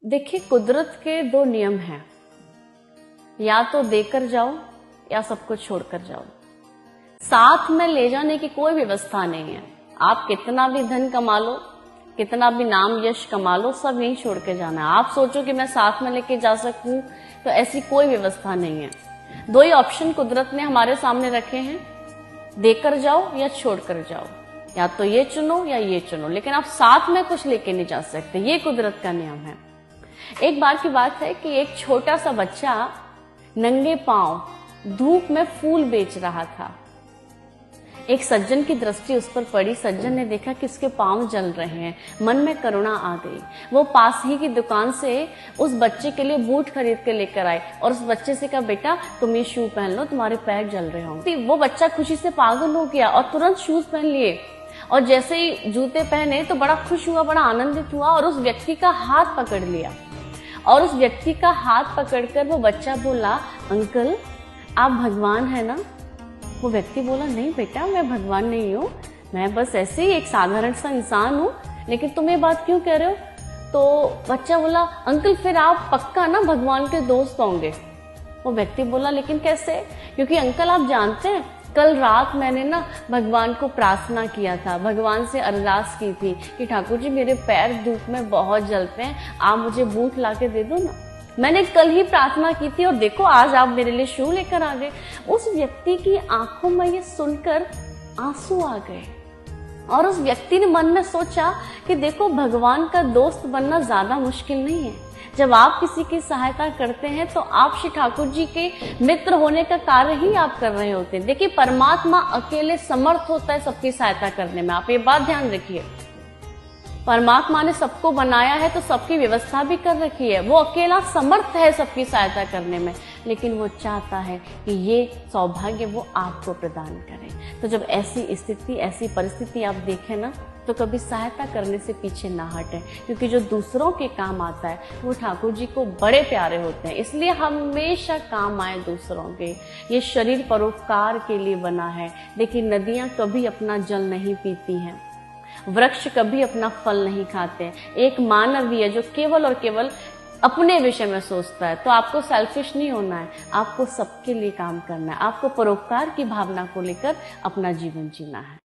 देखिए, कुदरत के दो नियम हैं, या तो देकर जाओ या सब कुछ छोड़कर जाओ। साथ में ले जाने की कोई व्यवस्था नहीं है। आप कितना भी धन कमा लो, कितना भी नाम यश कमा लो, सब यहीं छोड़ के जाना है। आप सोचो कि मैं साथ में लेके जा सकूं, तो ऐसी कोई व्यवस्था नहीं है। दो ही ऑप्शन कुदरत ने हमारे सामने रखे हैं, देकर जाओ या छोड़कर जाओ। या तो ये चुनो या ये चुनो, लेकिन आप साथ में कुछ लेके नहीं जा सकते। ये कुदरत का नियम है। एक बार की बात है कि एक छोटा सा बच्चा नंगे पांव धूप में फूल बेच रहा था। एक सज्जन की दृष्टि उस पर पड़ी। सज्जन ने देखा कि उसके पांव जल रहे हैं। मन में करुणा आ गई। वो पास ही की दुकान से उस बच्चे के लिए बूट खरीद के लेकर आए और उस बच्चे से कहा, बेटा तुम ये शू पहन लो, तुम्हारे पैर जल रहे होंगे। वो बच्चा खुशी से पागल हो गया और तुरंत शूज पहन लिए। और जैसे ही जूते पहने तो बड़ा खुश हुआ, बड़ा आनंदित हुआ और उस व्यक्ति का हाथ पकड़ लिया। और उस व्यक्ति का हाथ पकड़कर वो बच्चा बोला, अंकल आप भगवान है ना? वो व्यक्ति बोला, नहीं बेटा मैं भगवान नहीं हूँ, मैं बस ऐसे ही एक साधारण सा इंसान हूँ। लेकिन तुम ये बात क्यों कह रहे हो? तो बच्चा बोला, अंकल फिर आप पक्का ना भगवान के दोस्त होंगे। वो व्यक्ति बोला, लेकिन कैसे? क्योंकि अंकल आप जानते हैं, कल रात मैंने ना भगवान को प्रार्थना किया था, भगवान से अरदास की थी कि ठाकुर जी मेरे पैर धूप में बहुत जलते हैं, आप मुझे बूट ला के दे दो ना। मैंने कल ही प्रार्थना की थी और देखो आज आप मेरे लिए शू लेकर आ गए। उस व्यक्ति की आंखों में ये सुनकर आंसू आ गए और उस व्यक्ति ने मन में सोचा कि देखो, भगवान का दोस्त बनना ज्यादा मुश्किल नहीं है। जब आप किसी की सहायता करते हैं तो आप श्री ठाकुर जी के मित्र होने का कार्य ही आप कर रहे होते हैं। देखिए, परमात्मा अकेले समर्थ होता है सबकी सहायता करने में। आप ये बात ध्यान रखिए। परमात्मा ने सबको बनाया है तो सबकी व्यवस्था भी कर रखी है। वो अकेला समर्थ है सबकी सहायता करने में, लेकिन वो चाहता है कि ये सौभाग्य वो आपको प्रदान करे। तो जब ऐसी स्थिति, ऐसी परिस्थिति आप देखें ना, तो कभी सहायता करने से पीछे ना हटें, क्योंकि जो दूसरों के काम आता है वो ठाकुर जी को बड़े प्यारे होते हैं। इसलिए हमेशा काम आए दूसरों के। ये शरीर परोपकार के लिए बना है। देखिए, नदियां कभी अपना जल नहीं पीती हैं, वृक्ष कभी अपना फल नहीं खाते। एक मानव ही है जो केवल और केवल अपने विषय में सोचता है। तो आपको सेल्फिश नहीं होना है, आपको सबके लिए काम करना है, आपको परोपकार की भावना को लेकर अपना जीवन जीना है।